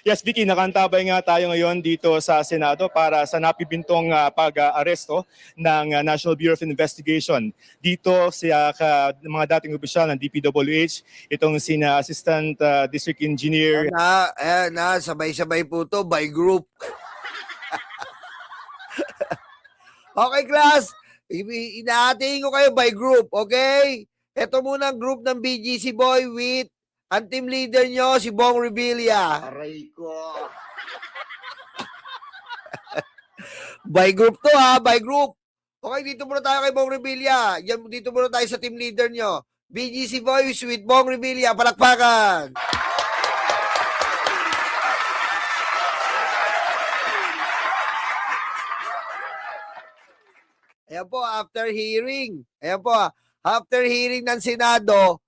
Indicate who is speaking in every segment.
Speaker 1: Yes, Vicky, nakantabay nga tayo ngayon dito sa Senado para sa napibintong pag-aresto ng National Bureau of Investigation. Dito sa mga dating opisyal ng DPWH, itong sina Assistant District Engineer.
Speaker 2: Ayan na, sabay-sabay po to by group. Okay, class. Inahatiin ko kayo by group, okay? Ito muna ang group ng BGC Boy with ang team leader nyo, si Bong Revilla. Aray ko. By group to ha, by group. Okay, dito muna tayo kay Bong Revilla. Dito muna tayo sa team leader nyo. BGC Boys with Bong Revilla. Palakpakan. Ayan po, after hearing. Ayan po, after hearing ng Senado,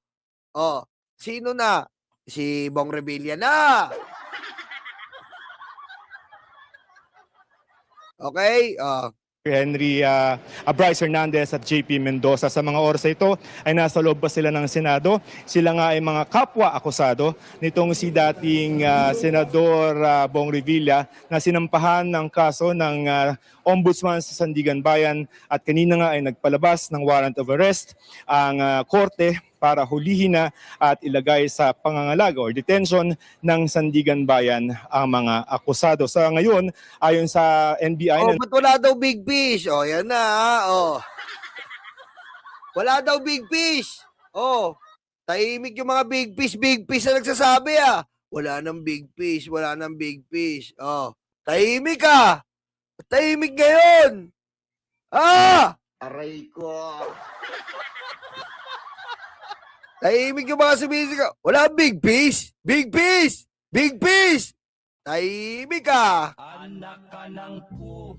Speaker 2: sino na? Si Bong Revilla na. Okay,
Speaker 1: Henry Bryce Hernandez at JP Mendoza. Sa mga oras ito ay nasa loob pa sila ng Senado. Sila nga ay mga kapwa-akusado nitong si dating Senador Bong Revilla na sinampahan ng kaso ng Ombudsman sa Sandigan Bayan at kanina nga ay nagpalabas ng warrant of arrest ang korte para hulihin na at ilagay sa pangangalaga o detention ng Sandigan Bayan ang mga akusado. Sa ngayon, ayon sa NBI...
Speaker 2: ba't wala daw big fish? Yan na, Wala daw big fish. Tahimik yung mga big fish na nagsasabi, Wala nang big fish, wala nang big fish. Tahimik ka. Tahimik ngayon. Aray ko. Tahimik yung mga sumisigaw. Wala big fish! Big fish! Big fish! Tahimik ka! Anak ka ng po.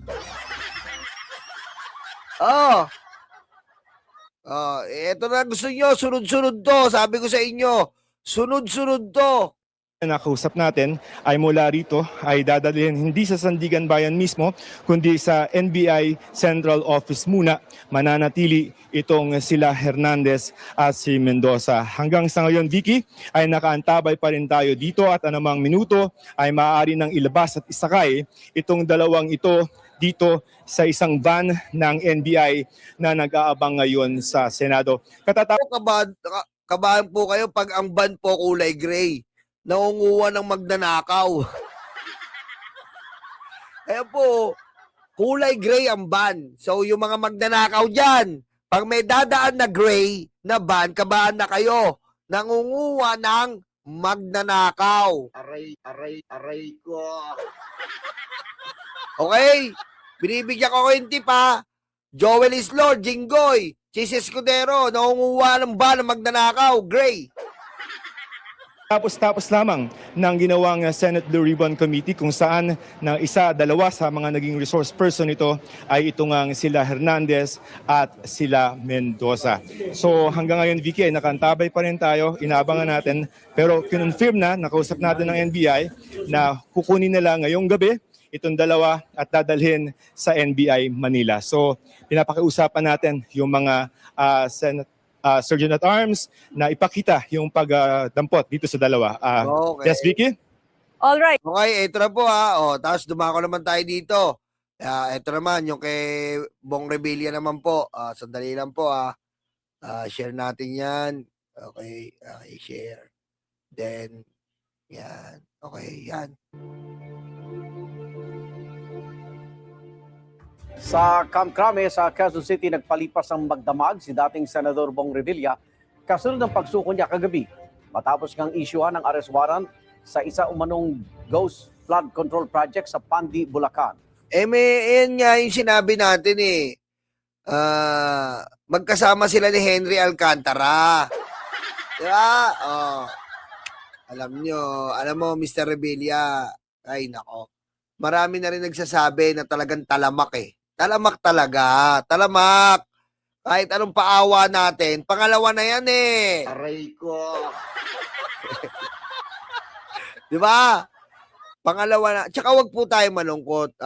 Speaker 2: Eto na gusto nyo. Sunod-sunod to. Sabi ko sa inyo. Sunod-sunod to.
Speaker 1: Nakausap natin ay mula rito ay dadalhin hindi sa Sandigan Bayan mismo kundi sa NBI Central Office muna. Mananatili itong sila Hernandez at si Mendoza. Hanggang sa ngayon, Vicky, ay nakaantabay pa rin tayo dito at anumang minuto ay maaari nang ilabas at isakay itong dalawang ito dito sa isang van ng NBI na nag-aabang ngayon sa Senado.
Speaker 2: Kabahan po kayo pag ang van po kulay gray. Naunguha ng magnanakaw. Ayan po, kulay gray ang ban. So, yung mga magnanakaw dyan, pag may dadaan na gray na ban, kabahan na kayo. Nangunguha ng magnanakaw. Aray ko. Okay? Binibigyan ko yung tip, Joel Islor, Jinggoy, Chis Escudero, nangunguha ng ban ng magnanakaw, gray.
Speaker 1: Tapos lamang ng ginawang Senate Blue Ribbon Committee kung saan na dalawa sa mga naging resource person ito ay itong sila Hernandez at sila Mendoza. So hanggang ngayon, Vicky, ay nakantabay pa rin tayo, inaabangan natin. Pero kinonfirm na, nakausap natin ng NBI na kukunin nila ngayong gabi itong dalawa at dadalhin sa NBI Manila. So pinapakiusapan natin yung mga Senate Sergeant at Arms na ipakita yung pagdampot dito sa dalawa.
Speaker 2: Okay.
Speaker 1: Yes, Vicky?
Speaker 3: All right.
Speaker 2: Okay, ito na po tapos dumako naman tayo dito. Ito naman yung kay Bong Revilla naman po. Sandali lang po share natin yan. Okay, share. Then, yan. Okay, yan.
Speaker 4: Sa Camp Crame sa Quezon City, nagpalipas ang magdamag si dating Senador Bong Revilla kasunod ng pagsuko niya kagabi matapos ngang isyuhan ng arrest warrant sa isa umanong ghost flood control project sa Pandi, Bulacan.
Speaker 2: Yan nga yung sinabi natin magkasama sila ni Henry Alcantara. Diba? Alam mo, Mr. Revilla, ay nako, marami na rin nagsasabi na talagang talamak Talamak talaga. Talamak. Kahit anong paawa natin, pangalawa na yan Aray ko. Di ba? Pangalawa na. Tsaka wag po tayo malungkot.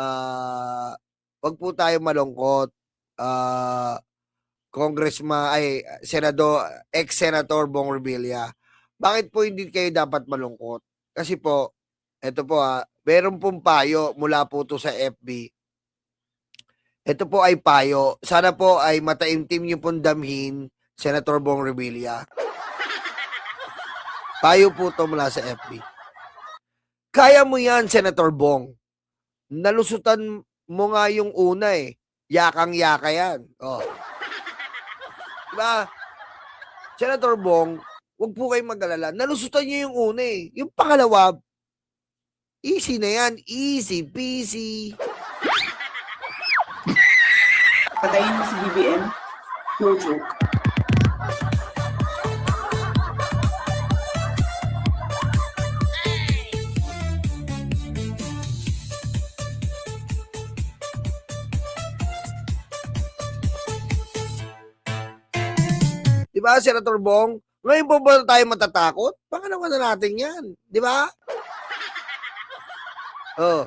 Speaker 2: Ex-Senator Bong Revilla. Bakit po hindi kayo dapat malungkot? Kasi po, Ito po meron pong payo mula po to sa FB. Ito po ay payo. Sana po ay mataimtim niyo pong damhin, Senator Bong Revilla. Payo po to mula sa FB. Kaya mo yan, Senator Bong. Nalusutan mo nga yung una eh. Yakang-yaka yan. Oh. Diba? Senator Bong, wag po kayong mag-alala. Nalusutan niyo yung una eh. Yung pangalawa, easy na yan. Easy peasy.
Speaker 3: Patayin mo si BBM? No joke.
Speaker 2: Di ba, Senator Bong? Ngayon po ba tayo matatakot? Pangalawa na natin yan. Di ba? Oh.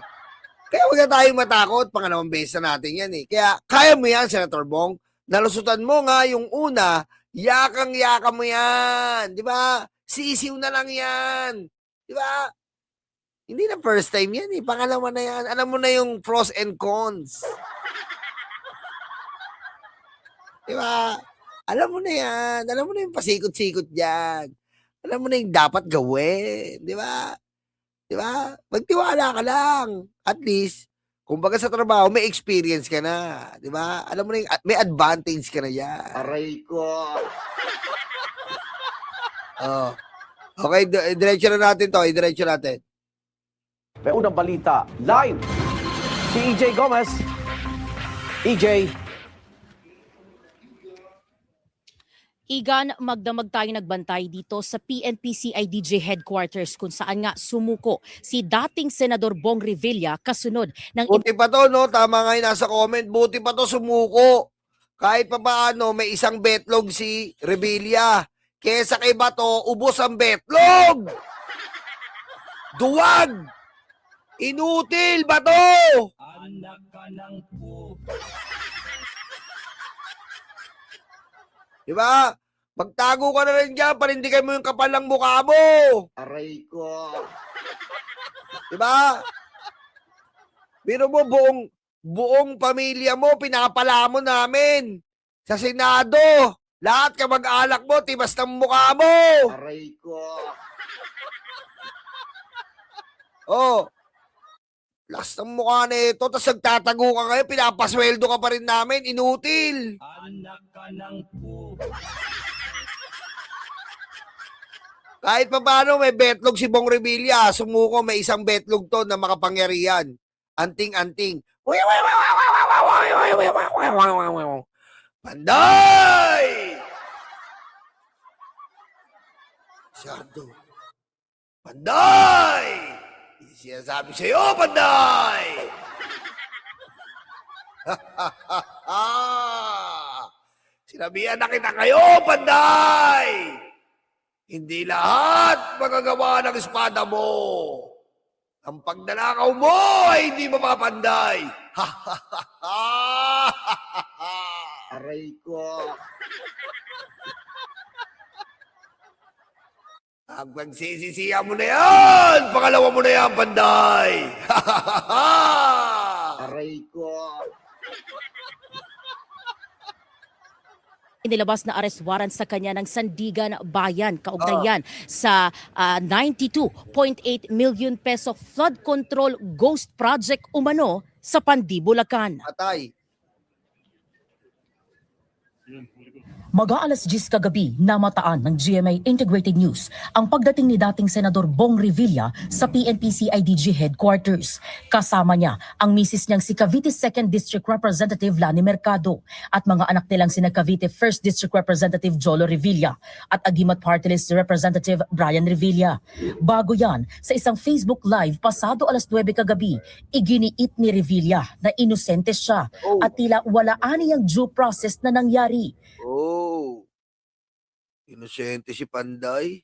Speaker 2: Kaya huwag na tayong matakot. Pangalawang beses na natin yan eh. Kaya kaya mo yan, Senator Bong. Nalusutan mo nga yung una, yakang-yaka mo yan. Di ba? Sisiw na lang yan. Di ba? Hindi na first time yan eh. Pangalawa na yan. Alam mo na yung pros and cons. Di ba? Alam mo na yan. Alam mo na yung pasikot-sikot dyan. Alam mo na yung dapat gawin. Di ba? Di ba? Magtiwala ka lang. At least, kumbaga sa trabaho, may experience ka na. Di ba? Alam mo na yung, may advantage ka na yan.
Speaker 4: Aray ko.
Speaker 2: Oh. Okay, diretso na natin to. Diretso natin.
Speaker 4: May unang balita, live, si EJ Gomez. EJ.
Speaker 5: Igan, magdamag tayo nagbantay dito sa PNP-CIDG headquarters kung saan nga sumuko si dating Senador Bong Revilla kasunod ng
Speaker 2: Buti pa to, no? Tama nga yung nasa comment. Buti pa to sumuko. Kahit pa paano, may isang betlog si Revilla. Kesa kay Bato, ubos ang betlog. Duwag! Inutil, Bato!
Speaker 6: Anak ka ng po.
Speaker 2: Diba? Magtago ka na rin dyan, panindigan mo yung kapal ng mukha mo.
Speaker 4: Aray ko.
Speaker 2: Diba? Biro mo, buong pamilya mo, pinapala mo namin. Sa Senado, lahat ka mag-alak mo, tibas ng mukha mo.
Speaker 4: Aray ko.
Speaker 2: Oh, last ng mukha na ito, tapos nagtatago ka ngayon, pinapasweldo ka pa rin namin, inutil.
Speaker 6: Anak ka ng po.
Speaker 2: Kahit pa paano, may betlog si Bong Revilla, sumuko, may isang betlog to na makapangyarihan. Anting-anting. Panday! Siyado. Panday! Sinasabi sa'yo, Panday! Sinabihan na kita kayo, Panday! Hindi lahat magagawa ng espada mo. Ang pagdanakaw mo ay hindi mapapanday.
Speaker 4: Aray ko.
Speaker 2: Ang pagsisisiya mo na yan, pangalawa mo na yan, Panday.
Speaker 4: Aray ko.
Speaker 5: inilabas na arrest warrant sa kanya ng Sandigan Bayan kaugnayan sa 92.8 million peso flood control ghost project umano sa Pandi, Bulacan.
Speaker 2: Patay.
Speaker 7: Mag-aalas 10 kagabi, namataan ng GMA Integrated News ang pagdating ni dating Senador Bong Revilla sa PNP-CIDG headquarters. Kasama niya ang misis niyang si Cavite 2nd District Representative Lani Mercado at mga anak nilang sina Cavite 1st District Representative Jolo Revilla at Agimat Party List Representative Brian Revilla. Bago yan, sa isang Facebook Live pasado alas 9 kagabi, iginiit ni Revilla na inosente siya at tila wala aniyang due process na nangyari.
Speaker 2: Oh. Inosente si Panday.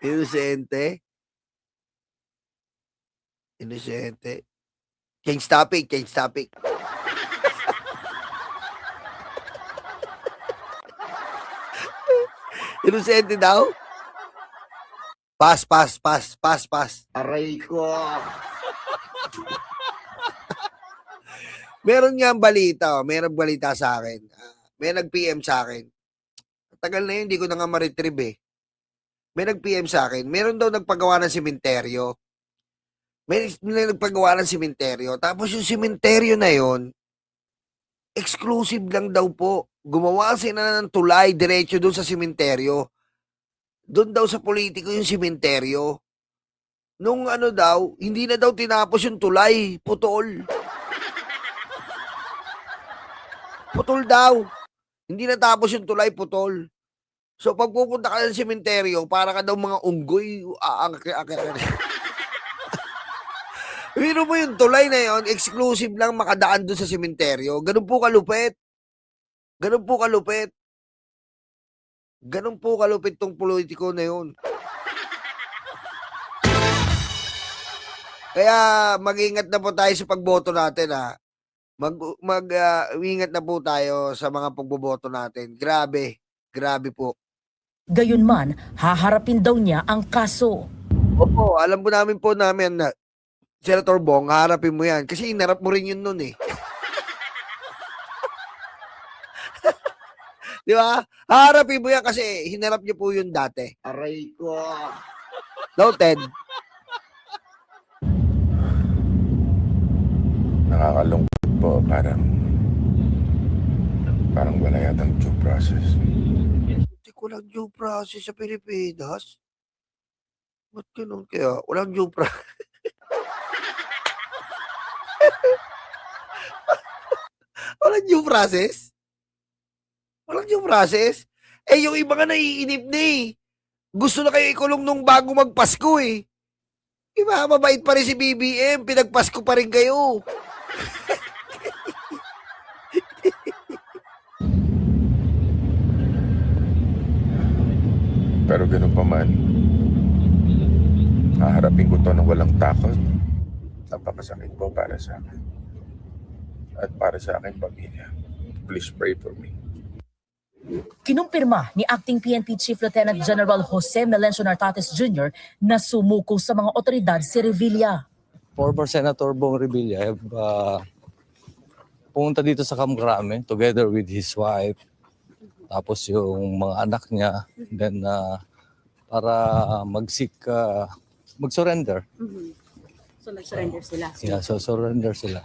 Speaker 2: Inosente. Inosente. Change topic, change topic. Inosente daw? Pass. Aray ko. Meron nga balita, merong balita sa akin. May nag-PM sa akin. Tagal na yun, hindi ko na nga ma-retrieve eh. May nag-PM sa akin. Meron daw nagpagawa ng sementeryo. May nagpagawa ng sementeryo. Tapos yung sementeryo na yon, exclusive lang daw po. Gumawa sila ng tulay diretso doon sa sementeryo. Doon daw sa politiko yung sementeryo. Nung ano daw, hindi na daw tinapos yung tulay. Putol. Putol daw. Hindi natapos yung tulay, putol. So, pag pupunta ka ng sementeryo, para ka daw mga unggoy, Pero mo yung tulay na yon, exclusive lang makadaan doon sa sementeryo. Ganun po kalupit. Ganun po kalupit. Ganun po kalupit tong politiko na yun. Kaya mag-ingat na po tayo sa pagboto natin, ha. Ingat na po tayo sa mga pagboboto natin. Grabe po.
Speaker 7: Gayunman, haharapin daw niya ang kaso.
Speaker 2: Opo, alam po namin na Senator Bong, harapin mo yan. Kasi inarap mo rin yun nun eh. Di ba? Harapin mo yan kasi hinarap niyo po yun dati. Aray ko. Noted.
Speaker 8: Nakakalungkot po, parang wala yatang due process.
Speaker 2: Hindi ko lang due process sa Pilipinas. Ba't ganun kaya? Walang due process. Walang due process? Walang due process? Eh, yung iba nga naiinip na eh. Gusto na kayo ikulong nung bago magpasko eh. Diba, mabait pa rin si BBM. Pinagpasko pa rin kayo.
Speaker 8: Pero ganun pa man, haharapin ko to ng walang takot. Napakasakit po para sa akin. At para sa aking pamilya. Please pray for me.
Speaker 7: Kinumpirma ni Acting PNP Chief Lieutenant General Jose Melencio Nartates Jr. na sumuko sa mga otoridad si Revilla.
Speaker 9: Former Senator Bong Revilla have pumunta dito sa Kamkrame together with his wife, tapos yung mga anak niya, then para mag-surrender.
Speaker 5: So nag-surrender sila.
Speaker 9: Yeah, so surrender sila.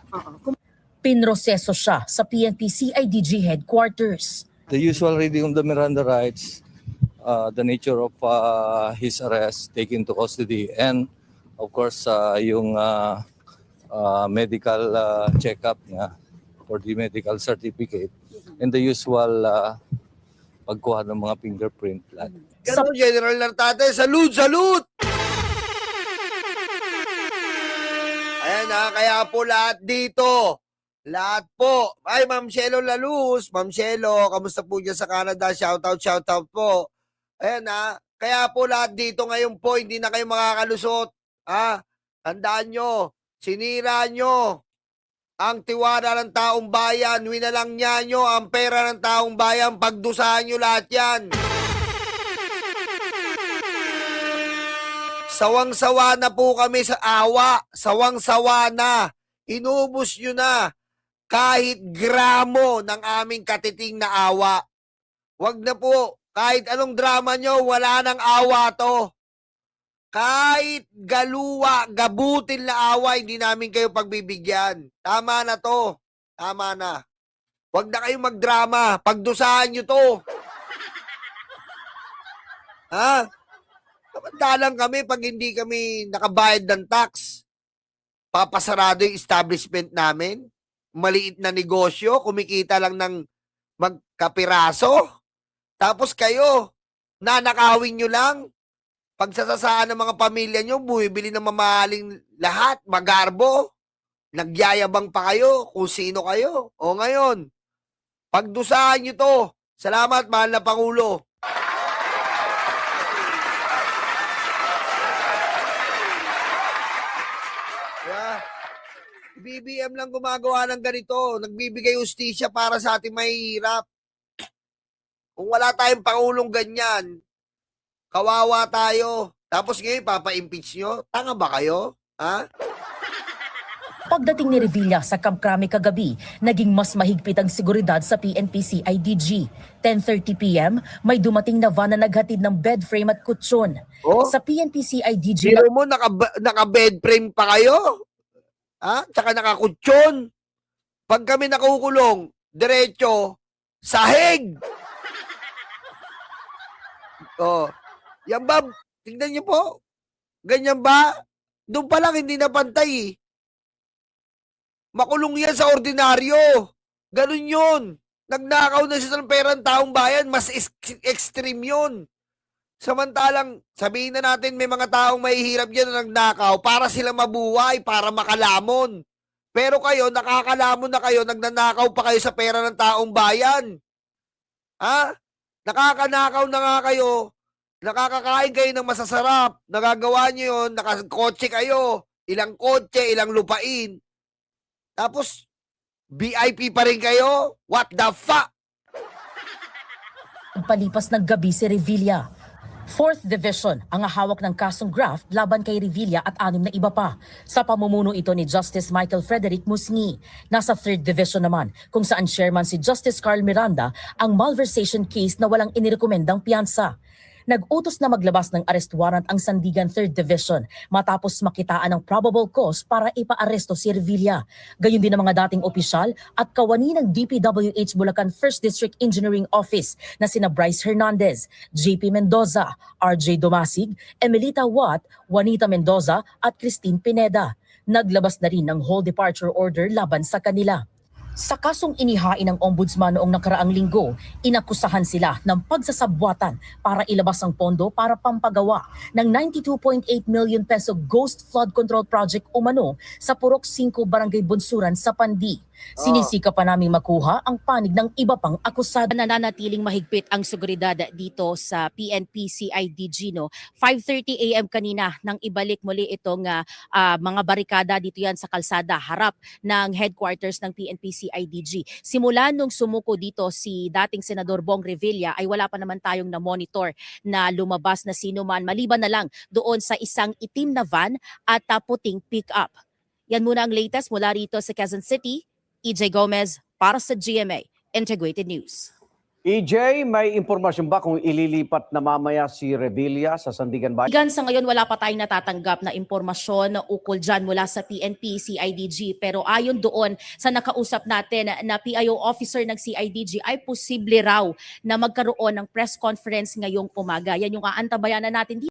Speaker 7: Pinroseso siya sa PNP CIDG headquarters.
Speaker 9: The usual reading of the Miranda rights, the nature of his arrest, taken to custody, and of course yung medical check-up niya for the medical certificate, and the usual pagkuha ng mga fingerprint.
Speaker 2: Ganun, General Nartates. Salute! Ayan na, kaya po lahat dito. Lahat po. Ay, Ma'am Shelo Laluz. Ma'am Shelo, kamusta po dyan sa Canada? Shoutout po. Ayan na, kaya po lahat dito ngayon po, hindi na kayo makakalusot. Tandaan nyo, sinira nyo ang tiwala ng taong bayan, winalang nyo ang pera ng taong bayan, pagdusahan nyo lahat yan. Sawang-sawa na po kami sa awa, sawang-sawa na, inubos nyo na kahit gramo ng aming katiting na awa. Wag na po, kahit anong drama nyo, wala nang awa to. Kahit galuwa, gabutin na awa, hindi namin kayo pagbibigyan. Tama na to. Tama na. Huwag na kayong magdrama. Pagdusahan nyo to. Kamandalang kami pag hindi kami nakabayad ng tax. Papasarado yung establishment namin. Maliit na negosyo. Kumikita lang ng magkapiraso. Tapos kayo, nanakawin nyo lang. Pagsasasaan ng mga pamilya nyo, bumibili ng mamahaling lahat, magarbo, nagyayabang pa kayo kung sino kayo. O ngayon, pagdusahan nyo to. Salamat, mahal na Pangulo. Yeah. BBM lang gumagawa ng ganito. Nagbibigay ustisya para sa ating mahihirap. Kung wala tayong Pangulong ganyan, kawawa tayo. Tapos ngayon, papa-impeach nyo? Tanga ba kayo? Ha?
Speaker 7: Pagdating ni Revilla sa Camp Crame kagabi, naging mas mahigpit ang seguridad sa PNP-CIDG. 10:30 p.m., may dumating na van na naghatid ng bed frame at kutsyon.
Speaker 2: Oh?
Speaker 7: Sa PNP-CIDG,
Speaker 2: Sino mo, naka-bed frame pa kayo? Ha? Tsaka nakakutsyon. Pag kami nakukulong, diretso, sahig! Oh, yan ba? Tingnan niyo po. Ganyan ba? Doon pa lang hindi na pantay eh. Makulong yan sa ordinaryo. Ganun yun. Nagnakaw na siya ng pera ng taong bayan. Mas extreme yun. Samantalang, sabihin na natin may mga taong mahihirap dyan na nagnakaw para sila mabuhay, para makalamon. Pero kayo, nakakalamon na kayo, nagnanakaw pa kayo sa pera ng taong bayan. Ha? Nakakanakaw na nga kayo, nakakakain kayo ng masasarap, nagagawa nyo yun, nakakotse kayo, ilang kotse, ilang lupain. Tapos, VIP pa rin kayo? What the fuck?
Speaker 7: palipas ng gabi si Revilla. 4th Division ang hawak ng kasong graft laban kay Revilla at 6 na iba pa. Sa pamumuno ito ni Justice Michael Frederick Musni. Nasa 3rd Division naman kung saan chairman si Justice Carl Miranda ang malversation case na walang inirekomendang piyansa. Nag-utos na maglabas ng arrest warrant ang Sandigan 3rd Division matapos makitaan ng probable cause para ipaaresto si Revilla. Gayon din ang mga dating opisyal at kawani ng DPWH Bulacan 1st District Engineering Office na sina Bryce Hernandez, JP Mendoza, RJ Domasig, Emelita Watt, Juanita Mendoza at Christine Pineda. Naglabas na rin ng whole departure order laban sa kanila. Sa kasong inihain ng ombudsman noong nakaraang linggo, inakusahan sila ng pagsasabwatan para ilabas ang pondo para pampagawa ng 92.8 million peso ghost flood control project umano sa Purok 5 Barangay Bunsuran sa Pandi. Sinisika pa naming makuha ang panig ng iba pang akusado.
Speaker 5: Nananatiling mahigpit ang seguridad dito sa PNP CIDG, no. 5:30 AM kanina nang ibalik muli itong mga barikada dito yan sa kalsada harap ng headquarters ng PNP CIDG. Simula nung sumuko dito si dating Senador Bong Revilla ay wala pa naman tayong na-monitor na lumabas na sino man maliban na lang doon sa isang itim na van at puting pick-up. Yan muna ang latest mula rito sa Quezon City. EJ Gomez para sa GMA Integrated News.
Speaker 4: EJ, may impormasyon ba kung ililipat na mamaya si Revilla sa Sandigan Bayan?
Speaker 5: Sa ngayon wala pa tayong natatanggap na impormasyon ukol dyan mula sa PNP CIDG, pero ayon doon sa nakausap natin na PIO officer ng CIDG ay posible raw na magkaroon ng press conference ngayong umaga. Yan yung aantabayanan natin dito.